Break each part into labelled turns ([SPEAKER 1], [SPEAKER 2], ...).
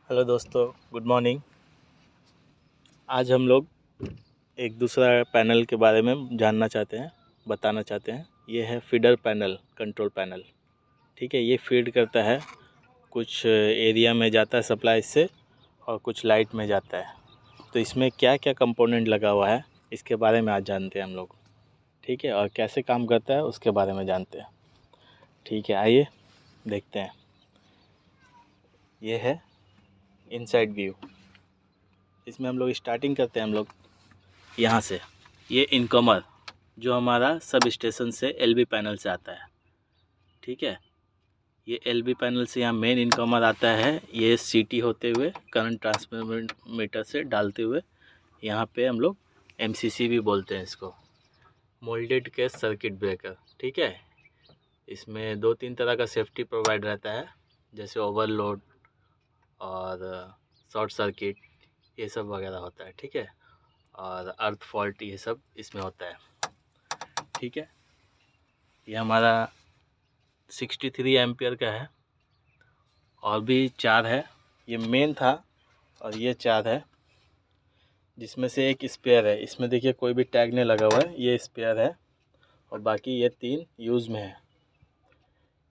[SPEAKER 1] Hello दोस्तों, good morning. आज हम लोग एक दूसरा पैनल के बारे में जानना चाहते हैं, बताना चाहते हैं। ये है फीडर पैनल, कंट्रोल पैनल। ठीक है, ये फीड करता है, कुछ एरिया में जाता है सप्लाई से और कुछ लाइट में जाता है। तो इसमें क्या क्या कंपोनेंट लगा हुआ है, इसके बारे में आज जानते हैं हम लोग। ठीक है, और कैसे काम करता है उसके बारे में जानते हैं। ठीक है, आइए देखते हैं। ये है इनसाइड व्यू। इसमें हम लोग स्टार्टिंग करते हैं हम लोग यहाँ से। ये इनकमर जो हमारा सब स्टेशन से एलबी पैनल से आता है। ठीक है, ये एलबी पैनल से यहाँ मेन इनकमर आता है। ये सीटी होते हुए करंट ट्रांसमीटर से डालते हुए यहाँ पे हम लोग एमसीसी भी बोलते हैं इसको, मोल्डेड केस सर्किट ब्रेकर। ठीक है, इसमें 2-3 तरह का सेफ्टी प्रोवाइड रहता है, जैसे ओवरलोड और शॉर्ट सर्किट, ये सब वगैरह होता है। ठीक है, और अर्थ फॉल्ट, ये सब इसमें होता है। ठीक है, ये हमारा 63 एम्पियर का है, और भी 4 है। ये मेन था और ये 4 है, जिसमें से एक स्पेयर है। इसमें देखिए कोई भी टैग नहीं लगा हुआ है, ये स्पेयर है। और बाकी ये 3 यूज़ में है।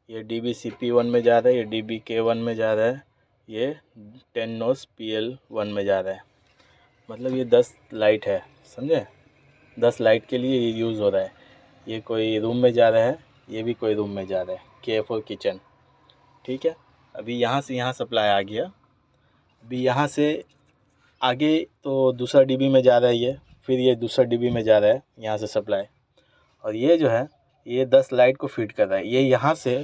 [SPEAKER 1] ये DBCP1 में जा रहा है, ये DBK1 में जा रहा है, ये 10 नोस PL1 में जा रहा है। मतलब ये 10 लाइट है, समझे। 10 लाइट के लिए ये यूज़ हो रहा है। ये कोई रूम में जा रहा है, ये भी कोई रूम में जा रहा है, K4 किचन। ठीक है, अभी यहाँ से यहाँ सप्लाई आ गया। अभी यहाँ से आगे तो दूसरा डीबी में जा रहा है ये, फिर ये दूसरा डीबी में जा रहा है यहाँ से सप्लाई। और ये जो है ये 10 लाइट को फीड कर रहा है। ये यहाँ से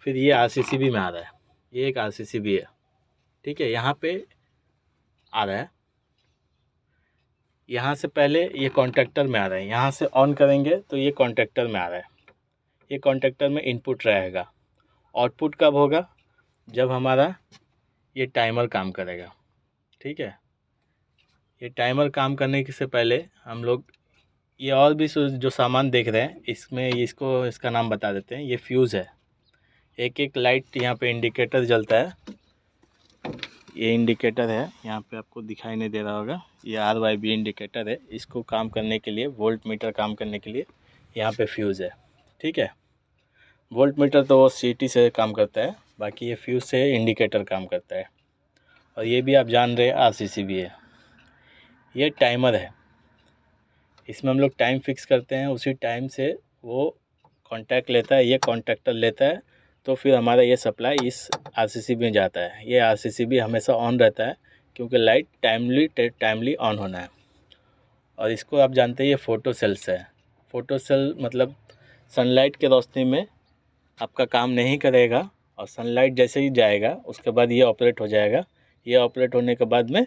[SPEAKER 1] फिर ये RCCB में आ रहा है, ये एक RCCB है। ठीक है, यहाँ पे आ रहा है, यहाँ से पहले ये कॉन्ट्रैक्टर में आ रहा है। यहाँ से ऑन करेंगे तो ये कॉन्ट्रैक्टर में आ रहा है। ये कॉन्ट्रैक्टर में इनपुट रहेगा। आउटपुट कब होगा? जब हमारा ये टाइमर काम करेगा। ठीक है, ये टाइमर काम करने से पहले हम लोग ये और भी जो सामान देख रहे हैं, इसमें इसका नाम बता देते हैं। ये फ्यूज़ है। एक एक लाइट यहाँ पे इंडिकेटर जलता है। ये इंडिकेटर है, यहाँ पे आपको दिखाई नहीं दे रहा होगा, ये RYB इंडिकेटर है। इसको काम करने के लिए, वोल्ट मीटर काम करने के लिए यहाँ पे फ्यूज़ है। ठीक है, वोल्ट मीटर तो वो CT से काम करता है, बाकी ये फ्यूज़ से इंडिकेटर काम करता है। और ये भी आप जान रहे हैं RCCB है। ये टाइमर है, इसमें हम लोग टाइम फिक्स करते हैं, उसी टाइम से वो कांटेक्ट लेता है, ये कॉन्ट्रैक्टर लेता है, तो फिर हमारा ये सप्लाई इस RCCB में जाता है। ये RCCB हमेशा ऑन रहता है, क्योंकि लाइट टाइमली ऑन होना है। और इसको आप जानते हैं ये फोटो सेल्स है। फोटो सेल मतलब सनलाइट के रोशनी में आपका काम नहीं करेगा, और सनलाइट जैसे ही जाएगा उसके बाद ये ऑपरेट हो जाएगा। ये ऑपरेट होने के बाद में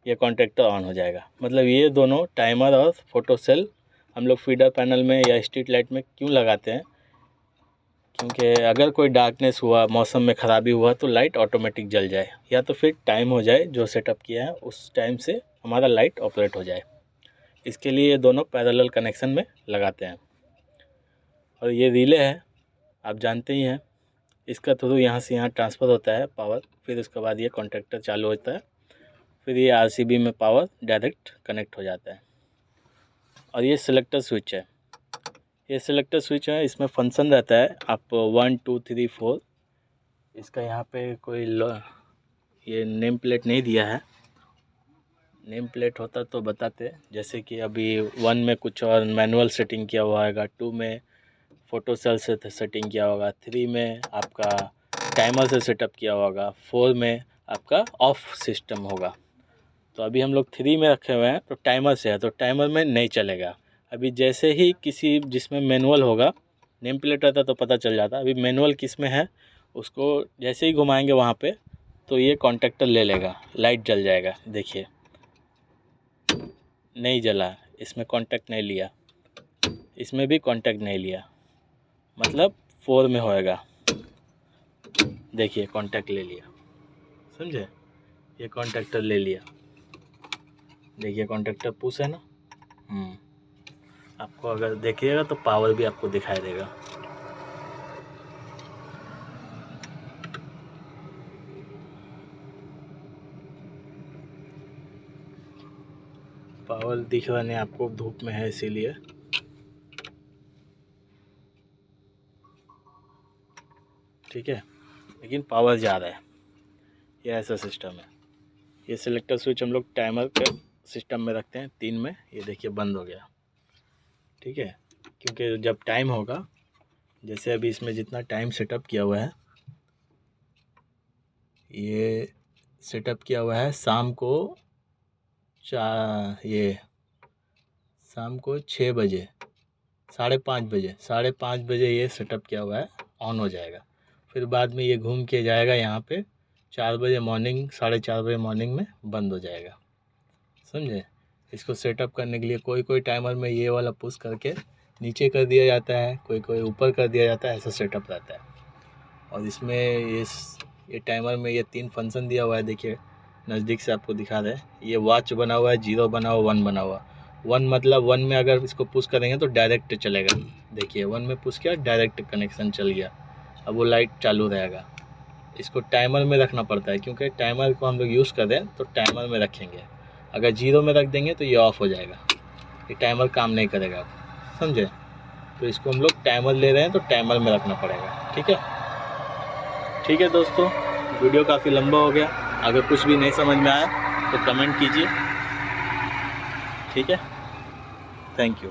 [SPEAKER 1] ये कॉन्ट्रैक्टर ऑन हो जाएगा। मतलब ये दोनों टाइमर और फोटो सेल हम लोग फीडर पैनल में या स्ट्रीट लाइट में क्यों लगाते हैं? क्योंकि अगर कोई डार्कनेस हुआ, मौसम में ख़राबी हुआ, तो लाइट ऑटोमेटिक जल जाए, या तो फिर टाइम हो जाए जो सेटअप किया है उस टाइम से हमारा लाइट ऑपरेट हो जाए। इसके लिए ये दोनों पैरेलल कनेक्शन में लगाते हैं। और ये रिले है, आप जानते ही हैं, इसका थ्रू यहाँ से यहाँ ट्रांसफ़र होता है पावर, फिर उसके बाद ये कॉन्ट्रैक्टर चालू होता है, फिर ये RCB में पावर डायरेक्ट कनेक्ट हो जाता है। और ये सिलेक्टर स्विच है। ये सिलेक्टर स्विच है, इसमें फंक्शन रहता है, आप 1 2 3 4, इसका यहाँ पे कोई ये नेम प्लेट नहीं दिया है। नेम प्लेट होता तो बताते, जैसे कि अभी 1 में कुछ और मैनुअल सेटिंग किया हुआ होगा, 2 में फोटो सेल से सेटिंग किया होगा, 3 में आपका टाइमर से सेटअप किया होगा, 4 में आपका ऑफ सिस्टम होगा। तो अभी हम लोग 3 में रखे हुए हैं, तो टाइमर से है, तो टाइमर में नहीं चलेगा। अभी जैसे ही किसी जिसमें मैनुअल होगा, नेम प्लेट रहता तो पता चल जाता। अभी मैनुअल किस में है, उसको जैसे ही घुमाएंगे वहाँ पे, तो ये कॉन्ट्रैक्टर ले लेगा, लाइट जल जाएगा। देखिए नहीं जला, इसमें कांटेक्ट नहीं लिया, इसमें भी कांटेक्ट नहीं लिया, मतलब 4 में होएगा। देखिए कांटेक्ट ले लिया, समझे, ये कॉन्ट्रैक्टर ले लिया। देखिए कॉन्ट्रैक्टर पुश है ना। आपको अगर देखिएगा तो पावर भी आपको दिखाई देगा। पावर दिख रहा नहीं आपको, धूप में है इसीलिए। ठीक है, लेकिन पावर ज़्यादा है, ये ऐसा सिस्टम है। ये सिलेक्टर स्विच हम लोग टाइमर के सिस्टम में रखते हैं 3 में। ये देखिए बंद हो गया। ठीक है, क्योंकि जब टाइम होगा, जैसे अभी इसमें जितना टाइम सेटअप किया हुआ है, ये सेटअप किया हुआ है शाम को 6 बजे, 5:30 बजे, 5:30 बजे ये सेटअप किया हुआ है, ऑन हो जाएगा। फिर बाद में ये घूम के जाएगा यहाँ पे 4 बजे मॉर्निंग, 4:30 बजे मॉर्निंग में बंद हो जाएगा। समझे? इसको सेटअप करने के लिए कोई टाइमर में ये वाला पुश करके नीचे कर दिया जाता है, कोई ऊपर कर दिया जाता है, ऐसा सेटअप रहता है। और इसमें ये टाइमर में ये 3 फंक्शन दिया हुआ है। देखिए नज़दीक से आपको दिखा रहे हैं, ये वॉच बना हुआ है, 0 बना हुआ, 1 बना हुआ। 1 मतलब 1 में अगर इसको पुश करेंगे तो डायरेक्ट चलेगा। देखिए 1 में पुश किया, डायरेक्ट कनेक्शन चल गया, अब वो लाइट चालू रहेगा। इसको टाइमर में रखना पड़ता है, क्योंकि टाइमर को हम लोग यूज़ कर रहे हैं तो टाइमर में रखेंगे। अगर 0 में रख देंगे तो ये ऑफ़ हो जाएगा, ये टाइमर काम नहीं करेगा। समझे? तो इसको हम लोग टाइमर ले रहे हैं तो टाइमर में रखना पड़ेगा। ठीक है दोस्तों, वीडियो काफ़ी लंबा हो गया। अगर कुछ भी नहीं समझ में आया तो कमेंट कीजिए। ठीक है, थैंक यू।